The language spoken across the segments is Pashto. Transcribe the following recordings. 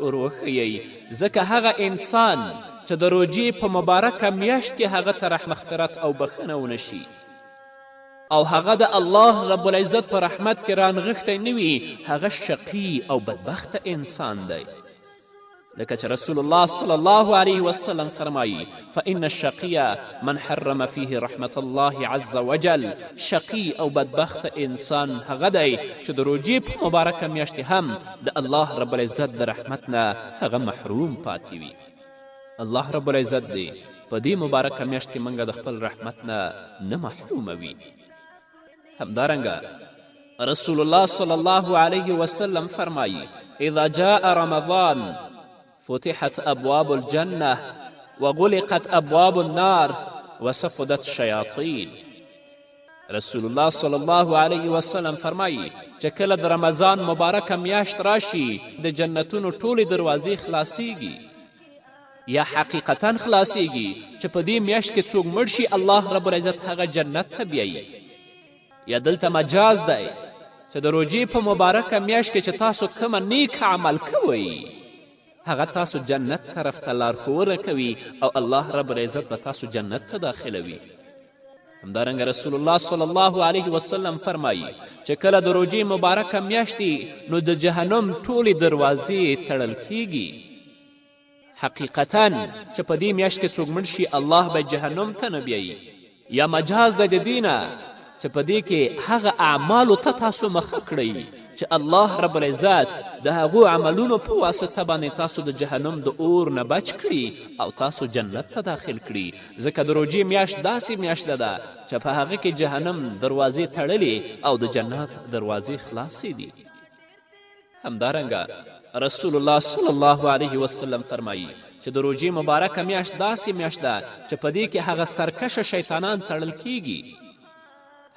ور وښیئ، ځکه هغه انسان چې د روجې په مبارکه میاشت کې هغه ته مغفرت او بخښنه ونه شي او هغه د الله رب العزت په رحمت کې رانغښتی نه وي، هغه شقي او بدبخته انسان دی. لکه چې رسول الله صلی الله علیه وسلم فرمایي فإن الشقي من حرم فيه رحمت الله عز وجل، شقي او بدبخته انسان هغه دی چې د روجې په مبارکه میاشت هم د الله رب العزت د رحمت نه هغه محروم پاتې وي. الله رب العزت دی په دې مبارکه میاشت کې موږ د خپل رحمت نه محروموي. همدارنګه رسول الله صلی الله علیه وسلم فرمایي اذا جاء رمضان فتحت ابواب الجنه وغلقت ابواب النار وصفدت الشیاطین. رسول الله صلی الله علیه وسلم فرمایي چې کله د رمضان مبارکه میاشت راشي د جنتونو ټولې دروازې خلاصیږي، یا حقیقتا خلاصیږي چې په دې میاشت کې څوک مړ شي الله رب العزت هغه جنت ته بیایي. یا دلته مجاز دی چې د روجې په مبارکه میاشت کې چې تاسو کومه نیک عمل کوئ هغه تاسو جنت طرف ته لارښوونه کوي او الله رب العزت به تاسو جنت ته داخلوي. همدارنګه رسول الله صلی الله علیه وسلم فرمایي چې کله د روجې مبارکه میاشتي نو د جهنم ټولې دروازې تړل کیږي. حقیقتا چې په دې میاشت کې څوک مړ شي الله به جهنم ته نه بیایي. یا مجاز دی د دې نه چې په دې کې هغه اعمالو ته تاسو مخه کړئ چې الله رب العزت د هغو عملونو په واسطه باندې تاسو د جهنم د اور نه بچ کړي او تاسو جنت ته داخل کړي، ځکه د روجې میاشت داسې میاشت ده چې په هغه کې جهنم دروازې تړلې او د جنت دروازې خلاصې دي. همدارنګه رسول الله صلی الله علیه وسلم فرمایي چې د روجې مبارکه میاشت داسې میاشت ده چې په دې کې هغه سرکشه شیطانان تړل کیږي.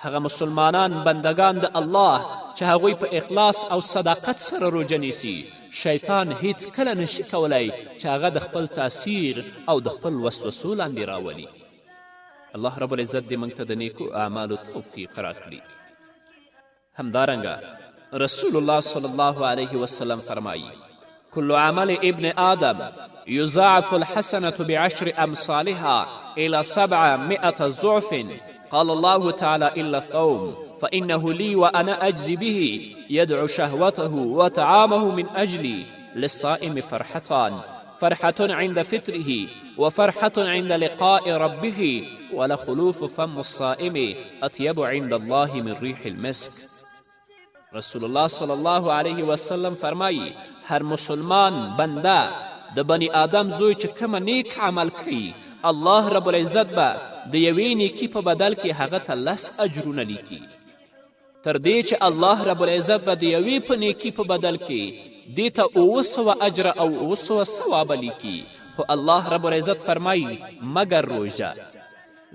هغه مسلمانان بندگان د الله چې هغوی په اخلاص او صداقت سره روجه نیسي، شیطان هیڅ کله نشي کولی چې هغه د خپل تاثیر او د خپل وسوسو لاندې راولي. الله رب العزت دې موږ ته د نیکو اعمالو توفیق راکړي. همدارنګه رسول الله صلی الله علیه وسلم فرمایي كل عمل ابن آدم يضاعف الحسنة بعشر أمثالها إلى 700 ضعف قال الله تعالى إلا الصوم فإنه لي وأنا أجزي به يدعو شهوته وطعامه من أجلي للصائم فرحتان، فرحة عند فطره وفرحة عند لقاء ربه ولخلوف فم الصائم أطيب عند الله من ريح المسك. رسول الله صلی الله علیه وسلم فرمایي هر مسلمان بنده د بني آدم زوی چې کومه نیک عمل کوي الله رب العزت به د یوې نیکي په بدل کې هغه ته 10 اجرونه لیکي، تر دې چې الله رب العزت به د یوې په نیکي په بدل کې دې ته 700 اجر او 700 ثواب لیکي. خو الله رب العزت فرمایي مګر روژه،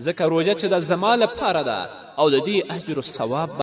ځکه روژه چې د زما لپاره ده او د دې اجر و ثواب